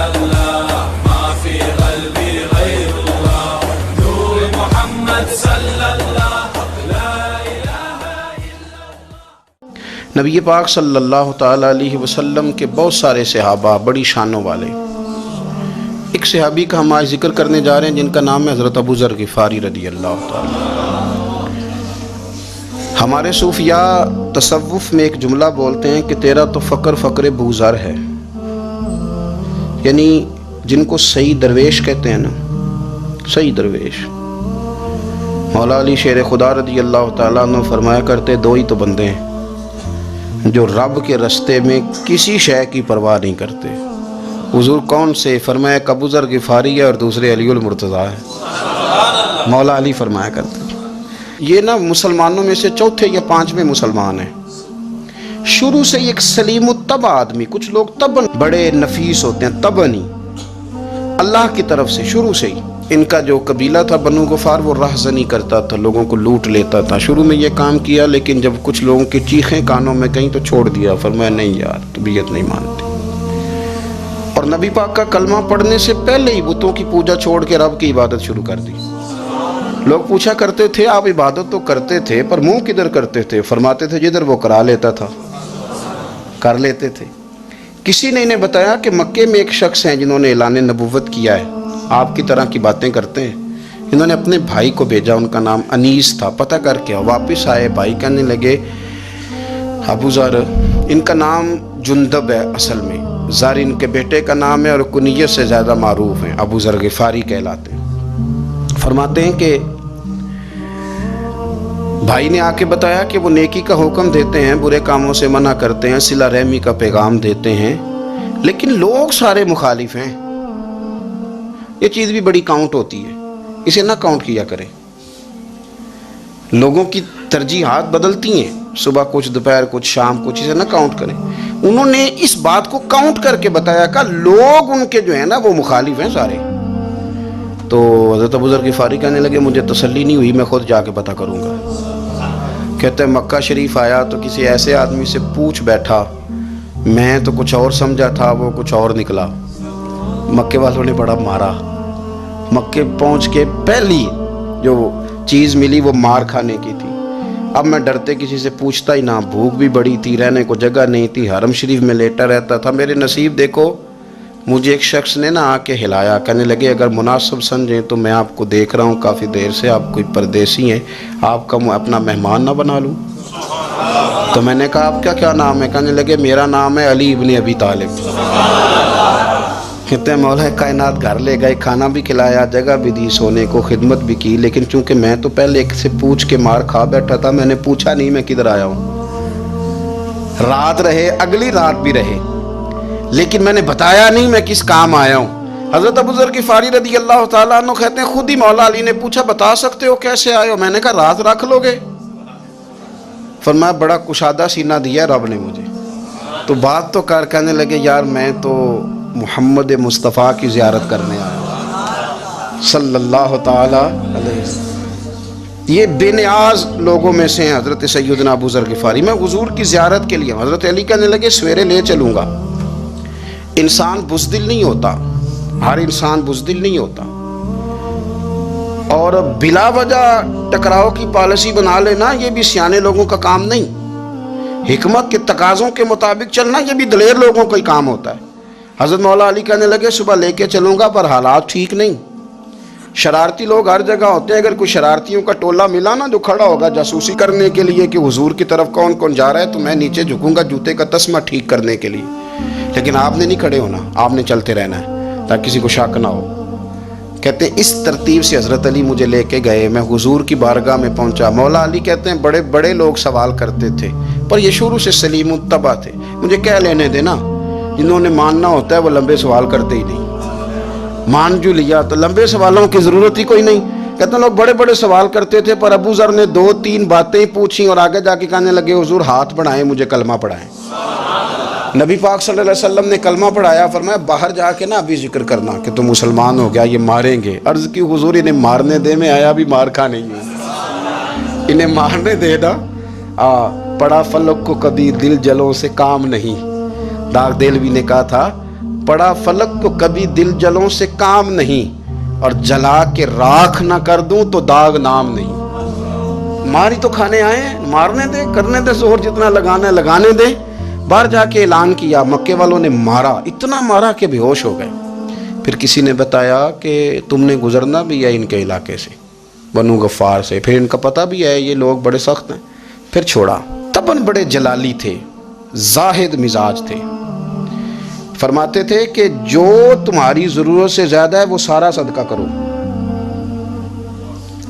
الله ما في قلبي غير الله نور محمد صلى الله لا إله إلا الله۔ نبی پاک صلی اللہ تعالیٰ علیہ وسلم کے بہت سارے صحابہ بڑی شانوں والے، ایک صحابی کا ہم آج ذکر کرنے جا رہے ہیں جن کا نام ہے حضرت ابو ذر غفاری رضی اللہ تعالیٰ۔ ہمارے صوفیاء تصوف میں ایک جملہ بولتے ہیں کہ تیرا تو فقر فقر ابو ذر ہے، یعنی جن کو صحیح درویش کہتے ہیں نا، صحیح درویش۔ مولا علی شیر خدا رضی اللہ تعالیٰ عنہ فرمایا کرتے دو ہی تو بندے ہیں جو رب کے رستے میں کسی شے کی پرواہ نہیں کرتے۔ حضور کون سے؟ فرمایا کہ ابو ذر غفاری ہے اور دوسرے علی المرتضیٰ ہے۔ مولا علی فرمایا کرتے یہ نا مسلمانوں میں سے چوتھے یا پانچویں مسلمان ہیں۔ شروع سے ایک سلیم الطبع آدمی، کچھ لوگ طبعاً بڑے نفیس ہوتے ہیں، طبعاً ہی اللہ کی طرف سے شروع سے ہی۔ ان کا جو قبیلہ تھا بنو غفار وہ رہزنی کرتا تھا، لوگوں کو لوٹ لیتا تھا۔ شروع میں یہ کام کیا، لیکن جب کچھ لوگوں کی چیخیں کانوں میں کہیں تو چھوڑ دیا، فرمایا نہیں یار طبیعت نہیں مانتی۔ اور نبی پاک کا کلمہ پڑھنے سے پہلے ہی بتوں کی پوجا چھوڑ کے رب کی عبادت شروع کر دی۔ لوگ پوچھا کرتے تھے آپ عبادت تو کرتے تھے پر منہ کدھر کرتے تھے؟ فرماتے تھے جدھر وہ کرا لیتا تھا کر لیتے تھے۔ کسی نے انہیں بتایا کہ مکے میں ایک شخص ہیں جنہوں نے اعلان نبوت کیا ہے، آپ کی طرح کی باتیں کرتے ہیں۔ انہوں نے اپنے بھائی کو بھیجا، ان کا نام انیس تھا، پتہ کر کے واپس آئے۔ بھائی کہنے لگے ابو ذر، ان کا نام جندب ہے اصل میں، ذر ان کے بیٹے کا نام ہے اور کنیت سے زیادہ معروف ہیں، ابو ذر غفاری کہلاتے ہیں۔ فرماتے ہیں کہ بھائی نے آ کے بتایا کہ وہ نیکی کا حکم دیتے ہیں، برے کاموں سے منع کرتے ہیں، صلہ رحمی کا پیغام دیتے ہیں، لیکن لوگ سارے مخالف ہیں۔ یہ چیز بھی بڑی کاؤنٹ ہوتی ہے، اسے نہ کاؤنٹ کیا کریں۔ لوگوں کی ترجیحات بدلتی ہیں، صبح کچھ دوپہر کچھ شام کچھ، اسے نہ کاؤنٹ کریں۔ انہوں نے اس بات کو کاؤنٹ کر کے بتایا کہ لوگ ان کے جو ہیں نا وہ مخالف ہیں سارے۔ تو حضرت ابو ذر غفاری کہنے لگے مجھے تسلی نہیں ہوئی، میں خود جا کے پتہ کروں گا۔ کہتے ہیں مکہ شریف آیا تو کسی ایسے آدمی سے پوچھ بیٹھا، میں تو کچھ اور سمجھا تھا، وہ کچھ اور نکلا۔ مکے والوں نے بڑا مارا۔ مکے پہنچ کے پہلی جو چیز ملی وہ مار کھانے کی تھی۔ اب میں ڈرتے کسی سے پوچھتا ہی نہ، بھوک بھی بڑی تھی، رہنے کو جگہ نہیں تھی، حرم شریف میں لیٹا رہتا تھا۔ میرے نصیب دیکھو، مجھے ایک شخص نے آ کے ہلایا، کہنے لگے اگر مناسب سمجھیں تو میں آپ کو دیکھ رہا ہوں کافی دیر سے، آپ کوئی پردیسی ہیں، آپ کا اپنا مہمان نہ بنا لوں؟ تو میں نے کہا آپ کا کیا نام ہے؟ کہنے لگے میرا نام ہے علی ابن ابی طالب۔ کہتے ہیں مولا کائنات گھر لے گئے، کھانا بھی کھلایا، جگہ بھی دی، سونے کو خدمت بھی کی، لیکن چونکہ میں تو پہلے ایک سے پوچھ کے مار کھا بیٹھا تھا، میں نے پوچھا نہیں میں کدھر آیا ہوں۔ رات رہے، اگلی رات بھی رہے، لیکن میں نے بتایا نہیں میں کس کام آیا ہوں۔ حضرت ابو ذر غفاری رضی اللہ تعالیٰ عنہ کہتے ہیں خود ہی مولا علی نے پوچھا بتا سکتے ہو کیسے آئے ہو؟ میں نے کہا رات رکھ لو گے؟ فرمایا بڑا کشادہ سینہ دیا رب نے مجھے، تو بات تو کر۔ کہنے لگے یار میں تو محمد مصطفیٰ کی زیارت کرنے آیا ہوں صلی اللہ تعالیٰ علیہ وسلم۔ یہ بے نیاز لوگوں میں سے ہیں حضرت سیدنا ابو ذر غفاری۔ میں حضور کی زیارت کے لیے، حضرت علی کہنے لگے سویرے لے چلوں گا۔ انسان بزدل نہیں ہوتا، ہر انسان بزدل نہیں ہوتا، اور بلا وجہ ٹکراؤ کی پالیسی بنا لینا یہ بھی سیانے لوگوں کا کام نہیں۔ حکمت کے تقاضوں کے مطابق چلنا یہ بھی دلیر لوگوں کا ہی کام ہوتا ہے۔ حضرت مولا علی کہنے لگے صبح لے کے چلوں گا پر حالات ٹھیک نہیں، شرارتی لوگ ہر جگہ ہوتے ہیں، اگر کوئی شرارتیوں کا ٹولہ ملا نا جو کھڑا ہوگا جاسوسی کرنے کے لیے کہ حضور کی طرف کون کون جا رہا ہے، تو میں نیچے جھکوں گا جوتے کا تسمہ ٹھیک کرنے کے لیے، لیکن آپ نے نہیں کھڑے ہونا، آپ نے چلتے رہنا ہے تاکہ کسی کو شک نہ ہو۔ کہتے ہیں اس ترتیب سے حضرت علی مجھے لے کے گئے، میں حضور کی بارگاہ میں پہنچا۔ مولا علی کہتے ہیں بڑے بڑے لوگ سوال کرتے تھے پر یہ شروع سے سلیم الطبع تھے، مجھے کہہ لینے دینا، جنہوں نے ماننا ہوتا ہے وہ لمبے سوال کرتے ہی نہیں، مان جو لیا تو لمبے سوالوں کی ضرورت ہی کوئی نہیں۔ کہتے ہیں لوگ بڑے بڑے سوال کرتے تھے پر ابو ذر نے 2-3 باتیں پوچھیں اور آگے جا کے کہنے لگے حضور ہاتھ بڑھائیں مجھے کلمہ پڑھائیں۔ نبی پاک صلی اللہ علیہ وسلم نے کلمہ پڑھایا، فرمایا باہر جا کے نا ابھی ذکر کرنا کہ تم مسلمان ہو گیا، یہ ماریں گے۔ عرض کی حضور انہیں مارنے دے، میں آیا بھی مار کھا نہیں ہوں، انہیں مارنے دے نا۔ پڑا فلک کو کبھی دل جلوں سے کام نہیں، داغ دل بھی نے کہا تھا پڑا فلک کو کبھی دل جلوں سے کام نہیں، اور جلا کے راکھ نہ کر دوں تو داغ نام نہیں۔ ماری تو کھانے آئے ہیں، مارنے دے، کرنے دے زہر جتنا لگانا ہے لگانے دے۔ باہر جا کے اعلان کیا، مکے والوں نے مارا، اتنا مارا کہ بے ہوش ہو گئے۔ پھر کسی نے بتایا کہ تم نے گزرنا بھی ہے ان کے علاقے سے، بنو غفار سے، پھر ان کا پتہ بھی ہے یہ لوگ بڑے سخت ہیں، پھر چھوڑا۔ تباً بڑے جلالی تھے، زاہد مزاج تھے، فرماتے تھے کہ جو تمہاری ضرورت سے زیادہ ہے وہ سارا صدقہ کرو۔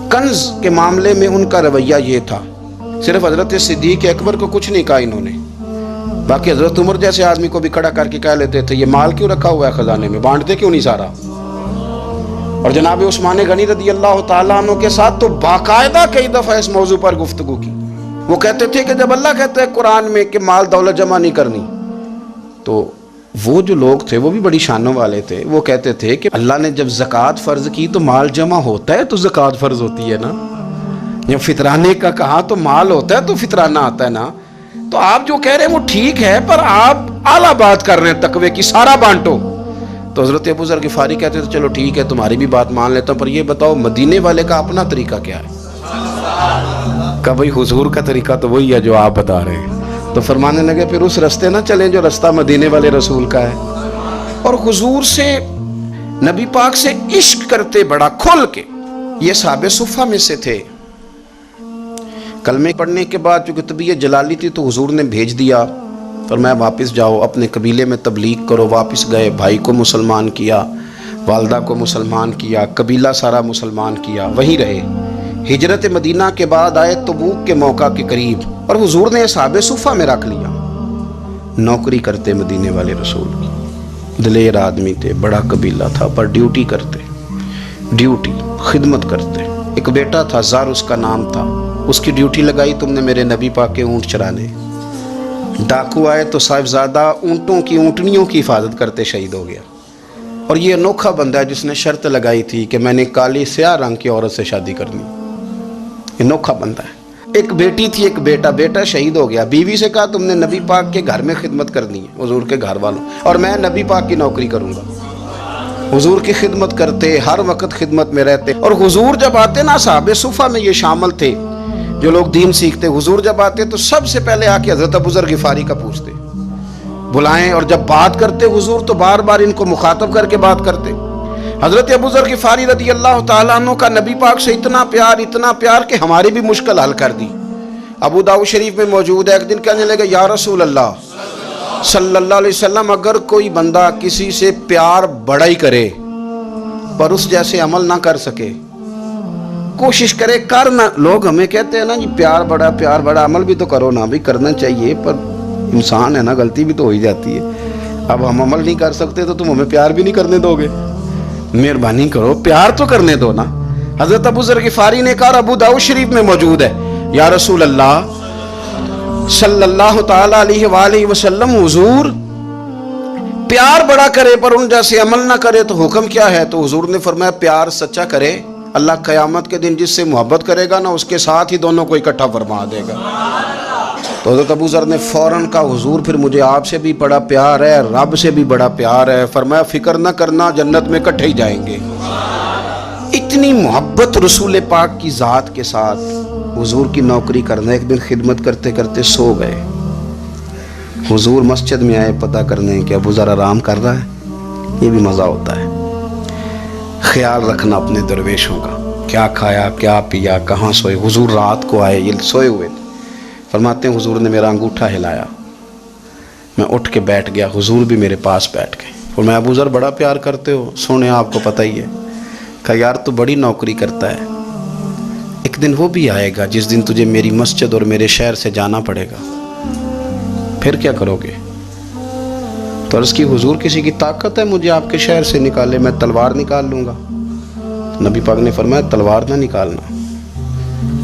کنز کے معاملے میں ان کا رویہ یہ تھا، صرف حضرت صدیق اکبر کو کچھ نہیں کہا انہوں نے، باقی حضرت عمر جیسے آدمی کو بھی کھڑا کر کے کہہ لیتے تھے یہ مال کیوں رکھا ہوا ہے خزانے میں، بانٹتے کیوں نہیں سارا؟ اور جناب عثمان غنی رضی اللہ تعالیٰ عنہ کے ساتھ تو باقاعدہ کئی دفعہ اس موضوع پر گفتگو کی۔ وہ کہتے تھے کہ جب اللہ کہتا ہے قرآن میں کہ مال دولت جمع نہیں کرنی، تو وہ جو لوگ تھے وہ بھی بڑی شانوں والے تھے، وہ کہتے تھے کہ اللہ نے جب زکوٰۃ فرض کی تو مال جمع ہوتا ہے تو زکوٰۃ فرض ہوتی ہے نا، جب فطرانے کا کہا تو مال ہوتا ہے تو فطرانہ آتا ہے نا۔ تو آپ جو کہہ رہے ہیں وہ ٹھیک ہے، پر آپ اعلیٰ بات کر رہے ہیں تقوی کی، سارا بانٹو۔ تو حضرت ابو ذر غفاری کہتے تھے چلو ٹھیک ہے تمہاری بھی بات مان لیتا ہوں، پر یہ بتاؤ مدینے والے کا اپنا طریقہ کیا ہے؟ کہ بھئی حضور کا طریقہ تو وہی ہے جو آپ بتا رہے ہیں۔ تو فرمانے لگے پھر اس رستے نہ چلیں جو رستہ مدینے والے رسول کا ہے، اور حضور سے، نبی پاک سے عشق کرتے بڑا کھل کے۔ یہ صحابہ صفہ میں سے تھے۔ کلمے پڑھنے کے بعد چونکہ طبیعت جلالی تھی تو حضور نے بھیج دیا، فرمایا واپس جاؤ اپنے قبیلے میں تبلیغ کرو۔ واپس گئے، بھائی کو مسلمان کیا، والدہ کو مسلمان کیا، قبیلہ سارا مسلمان کیا، وہیں رہے۔ ہجرت مدینہ کے بعد آئے تبوک کے موقع کے قریب، اور حضور نے صحابہ صفہ میں رکھ لیا۔ نوکری کرتے مدینے والے رسول کی، دلیر آدمی تھے، بڑا قبیلہ تھا، پر ڈیوٹی کرتے، ڈیوٹی خدمت کرتے۔ ایک بیٹا تھا، زار اس کا نام تھا، اس کی ڈیوٹی لگائی تم نے میرے نبی پاک کے اونٹ چرانے۔ ڈاکو آئے تو صاحبزادہ اونٹوں کی، اونٹنیوں کی حفاظت کرتے شہید ہو گیا۔ اور یہ انوکھا بندہ ہے جس نے شرط لگائی تھی کہ میں نے کالی سیاہ رنگ کی عورت سے شادی کرنی، انوکھا بندہ ہے۔ ایک بیٹی تھی، ایک بیٹا، بیٹا شہید ہو گیا۔ بیوی سے کہا تم نے نبی پاک کے گھر میں خدمت کرنی ہے، حضور کے گھر والوں، اور میں نبی پاک کی نوکری کروں گا۔ حضور کی خدمت کرتے، ہر وقت خدمت میں رہتے۔ اور حضور جب آتے نا، صحابہ صفہ میں یہ شامل تھے جو لوگ دین سیکھتے، حضور جب آتے تو سب سے پہلے آ کے حضرت ابو ذر غفاری کا پوچھتے، بلائیں، اور جب بات کرتے حضور تو بار بار ان کو مخاطب کر کے بات کرتے۔ حضرت ابو ذر غفاری رضی اللہ تعالیٰ عنہ کا نبی پاک سے اتنا پیار کہ ہماری بھی مشکل حل کر دی۔ ابو داؤد شریف میں موجود ہے، ایک دن کہنے لگے یا رسول اللہ صلی اللہ علیہ وسلم، اگر کوئی بندہ کسی سے پیار بڑا ہی کرے پر اس جیسے عمل نہ کر سکے، کوشش کرے کرنا، لوگ ہمیں کہتے ہیں نا جی پیار بڑا، عمل بھی تو کرو نا، بھی کرنا چاہیے، پر انسان ہے نا، غلطی بھی تو ہو ہی جاتی ہے۔ اب ہم عمل نہیں کر سکتے تو تم ہمیں پیار بھی نہیں کرنے دو گے، مہربانی کرو پیار تو کرنے دو نا۔ حضرت ابو ذر غفاری نے کہا، ابو داؤد شریف میں موجود ہے، یا رسول اللہ صلی اللہ تعالی علیہ وآلہ وسلم، حضور پیار بڑا کرے پر ان جیسے عمل نہ کرے تو حکم کیا ہے؟ تو حضور نے فرمایا پیار سچا کرے، اللہ قیامت کے دن جس سے محبت کرے گا نا اس کے ساتھ ہی دونوں کو اکٹھا فرما دے گا۔ تو حضرت ابو ذر نے فوراً کہا، حضور پھر مجھے آپ سے بھی بڑا پیار ہے، رب سے بھی بڑا پیار ہے۔ فرمایا فکر نہ کرنا، جنت میں اکٹھے ہی جائیں گے۔ اتنی محبت رسول پاک کی ذات کے ساتھ، حضور کی نوکری کرنا۔ ایک دن خدمت کرتے کرتے سو گئے، حضور مسجد میں آئے پتہ کرنے کہ ابو ذر آرام کر رہا ہے۔ یہ بھی مزہ ہوتا ہے، خیال رکھنا اپنے درویشوں کا، کیا کھایا کیا پیا، کہاں سوئے۔ حضور رات کو آئے، یہ سوئے ہوئے تھے۔ فرماتے ہیں حضور نے میرا انگوٹھا ہلایا، میں اٹھ کے بیٹھ گیا، حضور بھی میرے پاس بیٹھ گئے۔ اور میں ابو ذر بڑا پیار کرتے ہو، سونے آپ کو پتہ ہی ہے۔ کہا یار تو بڑی نوکری کرتا ہے، ایک دن وہ بھی آئے گا جس دن تجھے میری مسجد اور میرے شہر سے جانا پڑے گا، پھر کیا کرو گے؟ تو عرض کی حضور کسی کی طاقت ہے مجھے آپ کے شہر سے نکالے؟ میں تلوار نکال لوں گا۔ نبی پاک نے فرمایا تلوار نہ نکالنا،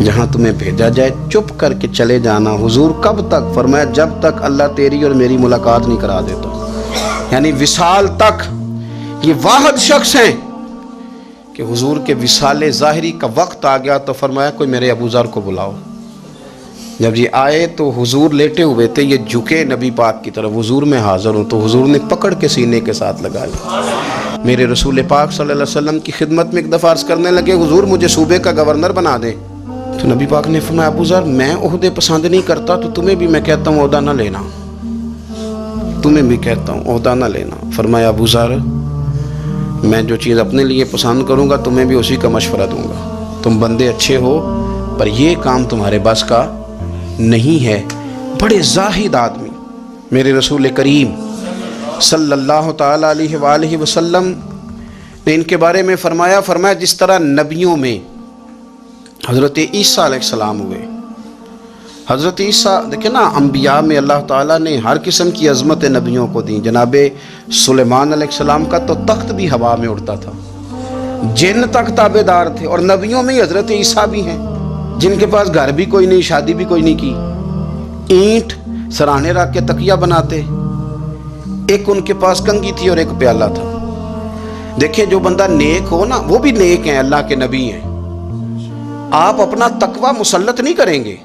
جہاں تمہیں بھیجا جائے چپ کر کے چلے جانا۔ حضور کب تک؟ فرمایا جب تک اللہ تیری اور میری ملاقات نہیں کرا دیتا، یعنی وصال تک۔ یہ واحد شخص ہیں کہ حضور کے وصال ظاہری کا وقت آ گیا تو فرمایا کوئی میرے ابو ذر کو بلاؤ۔ جب یہ آئے تو حضور لیٹے ہوئے تھے، یہ جھکے نبی پاک کی طرف، حضور میں حاضر ہوں، تو حضور نے پکڑ کے سینے کے ساتھ لگا لیا۔ میرے رسول پاک صلی اللہ علیہ وسلم کی خدمت میں ایک دفعہ عرض کرنے لگے، حضور مجھے صوبے کا گورنر بنا دیں۔ تو نبی پاک نے فرمایا ابو ذر میں عہدے پسند نہیں کرتا، تو تمہیں بھی میں کہتا ہوں عہدہ نہ لینا، تمہیں بھی کہتا ہوں عہدہ نہ لینا۔ فرمایا ابو ذر میں جو چیز اپنے لیے پسند کروں گا تمہیں بھی اسی کا مشورہ دوں گا، تم بندے اچھے ہو پر یہ کام تمہارے بس کا نہیں ہے۔ بڑے زاہد آدمی میرے رسول کریم صلی اللہ تعالیٰ علیہ وآلہ وسلم نے ان کے بارے میں فرمایا جس طرح نبیوں میں حضرت عیسیٰ علیہ السلام ہوئے، حضرت عیسیٰ دیکھیں نا، انبیاء میں اللہ تعالیٰ نے ہر قسم کی عظمت نبیوں کو دی۔ جناب سلیمان علیہ السلام کا تو تخت بھی ہوا میں اڑتا تھا، جن تک تابع دار تھے، اور نبیوں میں حضرت عیسیٰ بھی ہیں جن کے پاس گھر بھی کوئی نہیں، شادی بھی کوئی نہیں کی، اینٹ سرانے رکھ کے تکیہ بناتے، ایک ان کے پاس کنگھی تھی اور ایک پیالہ تھا۔ دیکھیں جو بندہ نیک ہو نا وہ بھی نیک ہیں، اللہ کے نبی ہیں۔ آپ اپنا تقوی مسلط نہیں کریں گے،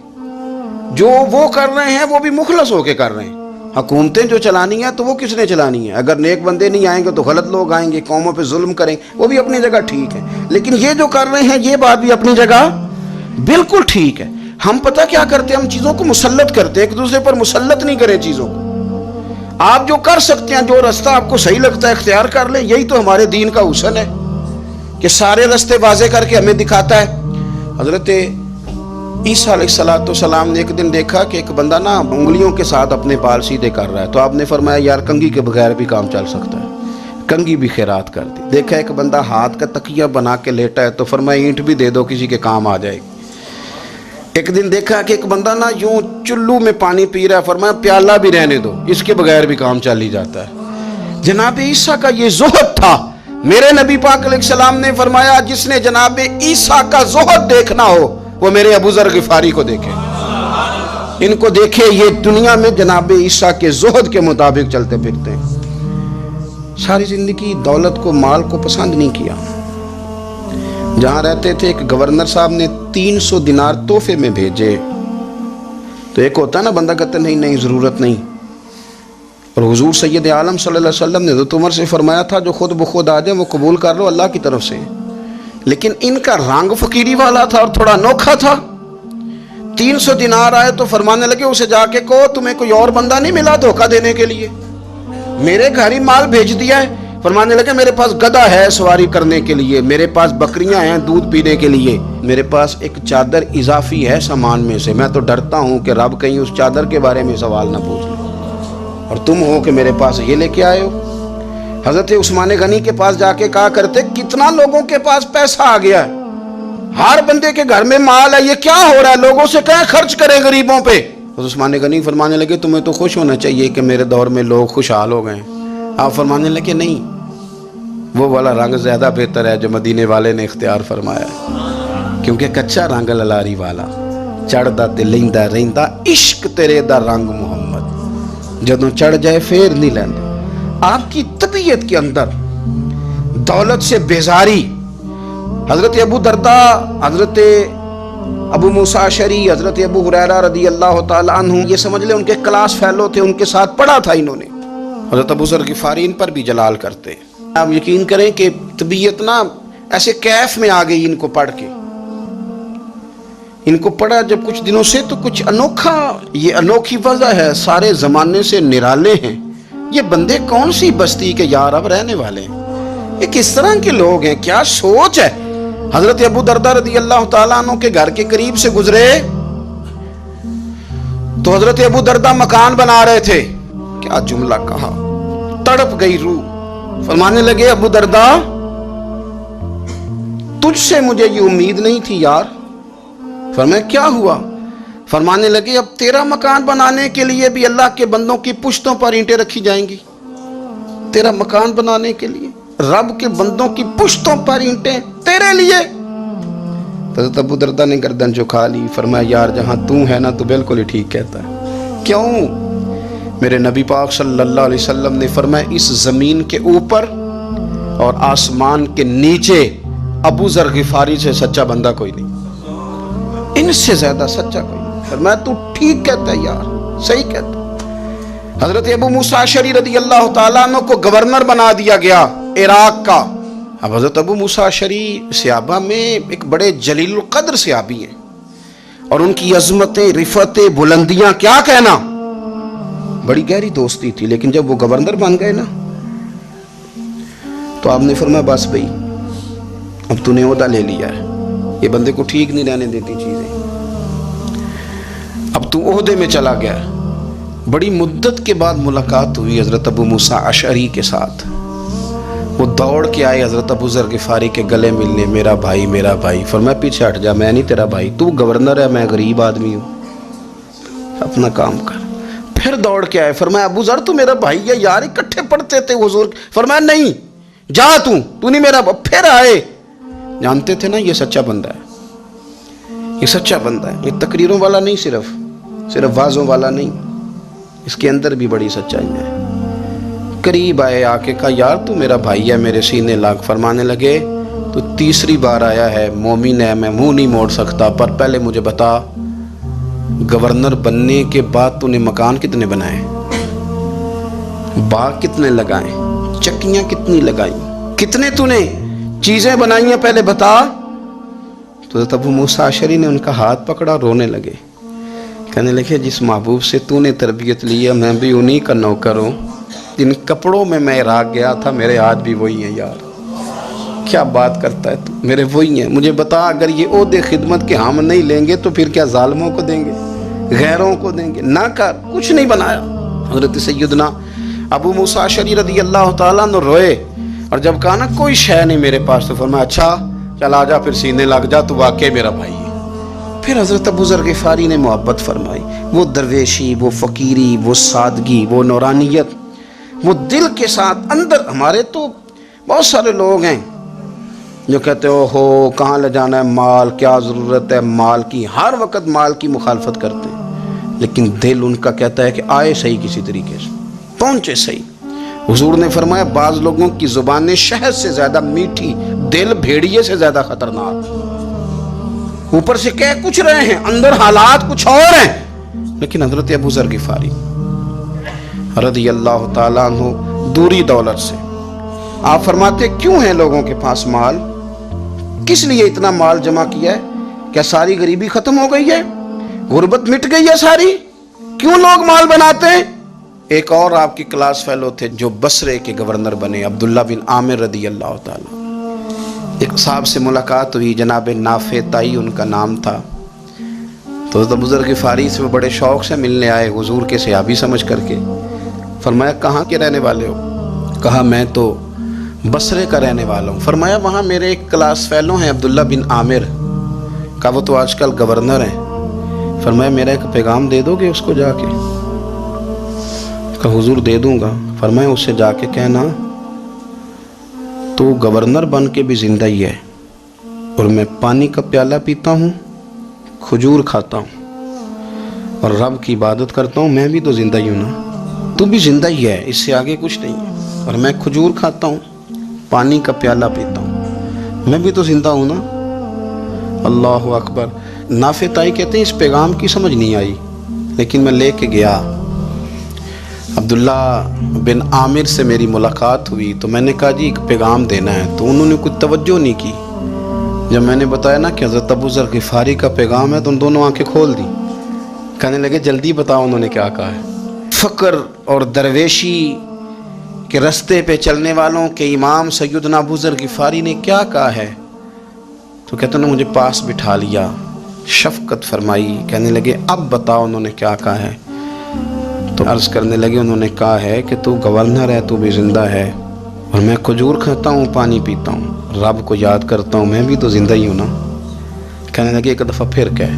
جو وہ کر رہے ہیں وہ بھی مخلص ہو کے کر رہے ہیں۔ حکومتیں جو چلانی ہیں تو وہ کس نے چلانی ہے؟ اگر نیک بندے نہیں آئیں گے تو غلط لوگ آئیں گے، قوموں پہ ظلم کریں، وہ بھی اپنی جگہ ٹھیک ہے، لیکن یہ جو کر رہے ہیں یہ بات بھی اپنی جگہ بالکل ٹھیک ہے۔ ہم پتہ کیا کرتے ہیں، ہم چیزوں کو مسلط کرتے ہیں، ایک دوسرے پر مسلط نہیں کریں چیزوں کو۔ آپ جو کر سکتے ہیں، جو رستہ آپ کو صحیح لگتا ہے اختیار کر لیں، یہی تو ہمارے دین کا حسن ہے کہ سارے رستے واضح کر کے ہمیں دکھاتا ہے۔ حضرت عیسیٰ علیہ السلام نے ایک دن دیکھا کہ ایک بندہ نا انگلیوں کے ساتھ اپنے بال سیدھے کر رہا ہے، تو آپ نے فرمایا یار کنگھی کے بغیر بھی کام چل سکتا ہے، کنگھی بھی خیرات کر دی۔ دیکھا ایک بندہ ہاتھ کا تکیہ بنا کے لیٹا ہے، تو فرمایا اینٹ بھی دے دو، کسی کے کام آ جائے گی۔ ایک دن دیکھا کہ ایک بندہ نا یوں چلو میں پانی پی رہا ہے، فرمایا پیالہ بھی رہنے دو، اس کے بغیر بھی کام چل ہی جاتا ہے۔ جناب عیسیٰ کا یہ زہد تھا۔ میرے نبی پاک علیہ السلام نے فرمایا جس نے جناب عیسیٰ کا زہد دیکھنا ہو وہ میرے ابو ذر غفاری کو دیکھے، ان کو دیکھے، یہ دنیا میں جناب عیسیٰ کے زہد کے مطابق چلتے پھرتے ہیں۔ ساری زندگی دولت کو، مال کو پسند نہیں کیا۔ جہاں رہتے تھے ایک گورنر صاحب نے 300 دینار تحفے میں بھیجے، تو ایک ہوتا ہے نا بندہ کہتا نہیں نہیں ضرورت نہیں، اور حضور سید عالم صلی اللہ علیہ وسلم نے حضرت عمر سے فرمایا تھا جو خود بخود آ جائے وہ قبول کر لو اللہ کی طرف سے، لیکن ان کا رنگ فقیری والا تھا اور تھوڑا انوکھا تھا۔ 300 دینار آئے تو فرمانے لگے اسے جا کے کہو تمہیں کوئی اور بندہ نہیں ملا دھوکہ دینے کے لیے، میرے گھر ہی مال بھیج دیا ہے۔ فرمانے لگے میرے پاس گدھا ہے سواری کرنے کے لیے، میرے پاس بکریاں ہیں دودھ پینے کے لیے، میرے پاس ایک چادر اضافی ہے سامان میں سے، میں تو ڈرتا ہوں کہ رب کہیں اس چادر کے بارے میں سوال نہ پوچھ لے، اور تم ہو کہ میرے پاس یہ لے کے آئے ہو۔ حضرت عثمان غنی کے پاس جا کے کہا کرتے کتنا لوگوں کے پاس پیسہ آ گیا ہے، ہر بندے کے گھر میں مال ہے، یہ کیا ہو رہا ہے، لوگوں سے کہیں خرچ کریں غریبوں پہ۔ عثمان غنی فرمانے لگے تمہیں تو خوش ہونا چاہیے کہ میرے دور میں لوگ خوشحال ہو گئے ہیں۔ آپ فرمانے لگے نہیں، وہ والا رنگ زیادہ بہتر ہے جو مدینے والے نے اختیار فرمایا ہے، کیونکہ کچا رنگ للاری والا چڑھدا تے لیندا رہندا عشق تیرے دا رنگ محمد، جدوں چڑھ جائے پھر نہیں لیندے۔ آپ کی طبیعت کے اندر دولت سے بیزاری، حضرت ابو درداء، حضرت ابو موسیٰ اشعری، حضرت ابو ہریرہ رضی اللہ تعالیٰ عنہ، یہ سمجھ لیں ان کے کلاس فیلو تھے، ان کے ساتھ پڑھا تھا انہوں نے۔ حضرت ابو ذر غفاری ان پر بھی جلال کرتے۔ آپ یقین کریں کہ طبیعت نا ایسے کیف میں آ گئی ان کو پڑھ کے، ان کو پڑھا جب کچھ دنوں سے تو کچھ انوکھا، یہ انوکھی وجہ ہے، سارے زمانے سے نرالے ہیں، یہ بندے کون سی بستی کے یار اب رہنے والے ہیں، یہ کس طرح کے لوگ ہیں، کیا سوچ ہے۔ حضرت ابو درداء رضی اللہ تعالیٰ عنہ کے گھر کے قریب سے گزرے تو حضرت ابو درداء مکان بنا رہے تھے، کیا جملہ کہا، تڑپ گئی روح۔ فرمانے لگے ابو درداء تجھ سے مجھے یہ امید نہیں تھی یار۔ فرمایا کیا ہوا؟ فرمانے لگے اب تیرا مکان بنانے کے لیے بھی اللہ کے بندوں کی پشتوں پر اینٹیں رکھی جائیں گی، تیرا مکان بنانے کے لیے رب کے بندوں کی پشتوں پر اینٹیں تیرے لیے۔ حضرت ابو درداء نے گردن جھکا لی، فرمایا یار جہاں تو ہے نا تو بالکل ہی ٹھیک کہتا ہے۔ کیوں؟ میرے نبی پاک صلی اللہ علیہ وسلم نے فرمایا اس زمین کے اوپر اور آسمان کے نیچے ابو ذر غفاری سے سچا بندہ کوئی نہیں، ان سے زیادہ سچا کوئی نہیں۔ فرمایا تو ٹھیک کہتا ہے یار، صحیح کہتا ہے۔ حضرت ابو موسیٰ اشعری رضی اللہ تعالیٰ عنہ کو گورنر بنا دیا گیا عراق کا۔ اب حضرت ابو موسیٰ اشعری صحابہ میں ایک بڑے جلیل القدر صحابی ہیں، اور ان کی عظمتیں، رفتیں، بلندیاں کیا کہنا، بڑی گہری دوستی تھی۔ لیکن جب وہ گورنر بن گئے نا تو آپ نے فرمایا بس بھئی اب تو نے عہدہ لے لیا ہے، یہ بندے کو ٹھیک نہیں رہنے دیتی چیزیں، اب تو عہدے میں چلا گیا۔ بڑی مدت کے بعد ملاقات ہوئی حضرت ابو موسیٰ اشعری کے ساتھ، وہ دوڑ کے آئے حضرت ابو ذر غفاری کے گلے ملنے، میرا بھائی میرا بھائی۔ فرمایا پیچھے ہٹ جا، میں نہیں تیرا بھائی، تو گورنر ہے، میں غریب آدمی ہوں، اپنا کام کر۔ پھر دوڑ کے آئے، فرمایا ابو ذر تو میرا بھائی ہے یار، اکٹھے پڑھتے تھے حضور۔ فرمایا نہیں، جا تو نہیں میرا۔ پھر آئے، جانتے تھے نا یہ سچا بندہ ہے، یہ سچا بندہ ہے، یہ تقریروں والا نہیں، صرف وعظوں والا نہیں، اس کے اندر بھی بڑی سچائی ہے۔ قریب آئے، آ کے کہا یار تو میرا بھائی ہے، میرے سینے لاگ۔ فرمانے لگے تو تیسری بار آیا ہے، مومن ہے، میں منہ نہیں موڑ سکتا، پر پہلے مجھے بتا گورنر بننے کے بعد تو نے مکان کتنے بنائے، باغ کتنے لگائے، چکیاں کتنی لگائیں، کتنے تو نے چیزیں بنائی ہیں، پہلے بتا۔ تو حضرت ابو موسیٰ اشعری نے ان کا ہاتھ پکڑا، رونے لگے، کہنے لگے جس محبوب سے تو نے تربیت لی ہے میں بھی انہی کا نوکر ہوں، جن کپڑوں میں میں عراق گیا تھا میرے ہاتھ بھی وہی ہیں یار، کیا بات کرتا ہے تو، میرے وہی ہیں۔ مجھے بتا اگر یہ عہدے خدمت کے ہم نہیں لیں گے تو پھر کیا ظالموں کو دیں گے، غیروں کو دیں گے، نہ کر، کچھ نہیں بنایا۔ حضرت سیدنا ابو موسیٰ اشعری رضی اللہ تعالیٰ عنہ روئے، اور جب کہا نا کوئی شے نہیں میرے پاس، تو فرمایا اچھا چل آ جا، پھر سینے لگ جا، تو واقعی میرا بھائی ہے۔ پھر حضرت ابو ذر غفاری نے محبت فرمائی، وہ درویشی، وہ فقیری، وہ سادگی، وہ نورانیت، وہ دل کے ساتھ اندر۔ ہمارے تو بہت سارے لوگ ہیں جو کہتے ہو کہاں لے جانا ہے مال، کیا ضرورت ہے مال کی، ہر وقت مال کی مخالفت کرتے ہیں، لیکن دل ان کا کہتا ہے کہ آئے صحیح، کسی طریقے سے پہنچے صحیح۔ حضور نے فرمایا بعض لوگوں کی زبانیں شہد سے زیادہ میٹھی، دل بھیڑیے سے زیادہ خطرناک، اوپر سے کہہ کچھ رہے ہیں اندر حالات کچھ اور ہیں۔ لیکن حضرت ابو ذر غفاری رضی اللہ تعالیٰ عنہ دوری دولت سے، آپ فرماتے کیوں ہیں لوگوں کے پاس مال، کس لیے اتنا مال جمع کیا ہے، کیا ساری غریبی ختم ہو گئی ہے، غربت مٹ گئی ہے ساری، کیوں لوگ مال بناتے ہیں؟ ایک اور آپ کی کلاس فیلو تھے جو بصرے کے گورنر بنے، عبداللہ بن عامر رضی اللہ تعالیٰ۔ ایک صاحب سے ملاقات ہوئی، جناب نافع تائی ان کا نام تھا، تو حضرت ابو ذر غفاری سے وہ بڑے شوق سے ملنے آئے، حضور کے صحابی سمجھ کر کے۔ فرمایا کہاں کے رہنے والے ہو؟ کہا میں تو بصرے کا رہنے والا ہوں۔ فرمایا وہاں میرے ایک کلاس فیلو ہیں عبداللہ بن عامر، کہا وہ تو آج کل گورنر ہیں۔ فرمایا میرا ایک پیغام دے دو گے اس کو جا کے؟ کہا حضور دے دوں گا۔ فرمایا اس سے جا کے کہنا تو گورنر بن کے بھی زندہ ہی ہے، اور میں پانی کا پیالہ پیتا ہوں، کھجور کھاتا ہوں اور رب کی عبادت کرتا ہوں، میں بھی تو زندہ ہی ہوں نا، تو بھی زندہ ہی ہے، اس سے آگے کچھ نہیں ہے، اور میں کھجور کھاتا ہوں، پانی کا پیالہ پیتا ہوں، میں بھی تو زندہ ہوں نا۔ اللہ اکبر۔ نافع تائی کہتے ہیں اس پیغام کی سمجھ نہیں آئی، لیکن میں لے کے گیا، عبداللہ بن عامر سے میری ملاقات ہوئی، تو میں نے کہا جی ایک پیغام دینا ہے، تو انہوں نے کچھ توجہ نہیں کی۔ جب میں نے بتایا نا کہ حضرت ابو ذر غفاری کا پیغام ہے، تو ان دونوں آنکھیں کھول دی، کہنے لگے جلدی بتاؤ انہوں نے کیا کہا ہے۔ فقر اور درویشی کے رستے پہ چلنے والوں کے امام سیدنا ابو ذر غفاری نے کیا کہا ہے؟ تو کہتے ہیں مجھے پاس بٹھا لیا، شفقت فرمائی، کہنے لگے اب بتاؤ انہوں نے کیا کہا ہے؟ تو عرض کرنے لگے انہوں نے کہا ہے کہ تو گورنر ہے، تو بھی زندہ ہے، اور میں کھجور کھاتا ہوں، پانی پیتا ہوں، رب کو یاد کرتا ہوں، میں بھی تو زندہ ہی ہوں نا۔ کہنے لگے ایک دفعہ پھر کہہ۔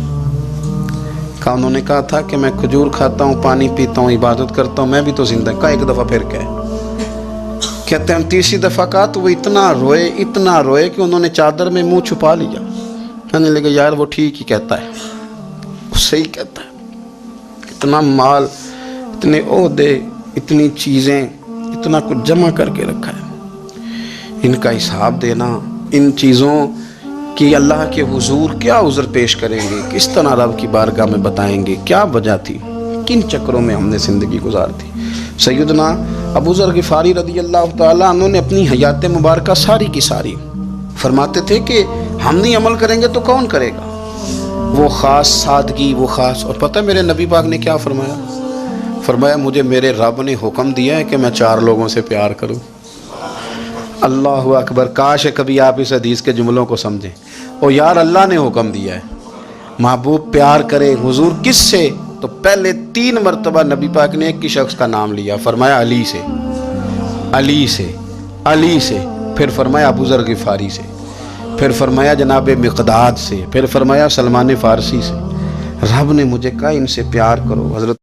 کہا انہوں نے کہا تھا کہ میں کھجور کھاتا ہوں، پانی پیتا ہوں، عبادت کرتا ہوں، میں بھی تو زندہ۔ کہا ایک دفعہ پھر کہہ۔ کہتے ہیں تیسری دفعہ کہا تو وہ اتنا روئے کہ انہوں نے چادر میں منہ چھپا لیا۔ کہنے لگے یار وہ ٹھیک ہی کہتا ہے، وہ صحیح کہتا ہے، اتنا مال، اتنے عہدے، اتنی چیزیں، اتنا کچھ جمع کر کے رکھا ہے، ان کا حساب دینا، ان چیزوں کہ اللہ کے حضور کیا عذر پیش کریں گے، کس طرح رب کی بارگاہ میں بتائیں گے، کیا وجہ تھی، کن چکروں میں ہم نے زندگی گزار دی۔ سیدنا ابو ذر غفاری رضی اللہ تعالیٰ عنہ نے اپنی حیات مبارکہ ساری کی ساری فرماتے تھے کہ ہم نہیں عمل کریں گے تو کون کرے گا، وہ خاص سادگی، وہ خاص۔ اور پتہ میرے نبی پاک نے کیا فرمایا؟ فرمایا مجھے میرے رب نے حکم دیا ہے کہ میں 4 لوگوں سے پیار کروں۔ اللہ اکبر، کاش کبھی آپ اس حدیث کے جملوں کو سمجھیں۔ او یار، اللہ نے حکم دیا ہے محبوب پیار کرے، حضور کس سے؟ تو پہلے 3 مرتبہ نبی پاک نے ایک ہی شخص کا نام لیا، فرمایا علی سے، علی سے، علی سے، پھر فرمایا ابو ذر غفاری سے، پھر فرمایا جناب مقداد سے، پھر فرمایا سلمان فارسی سے۔ رب نے مجھے کہا ان سے پیار کرو۔ حضرت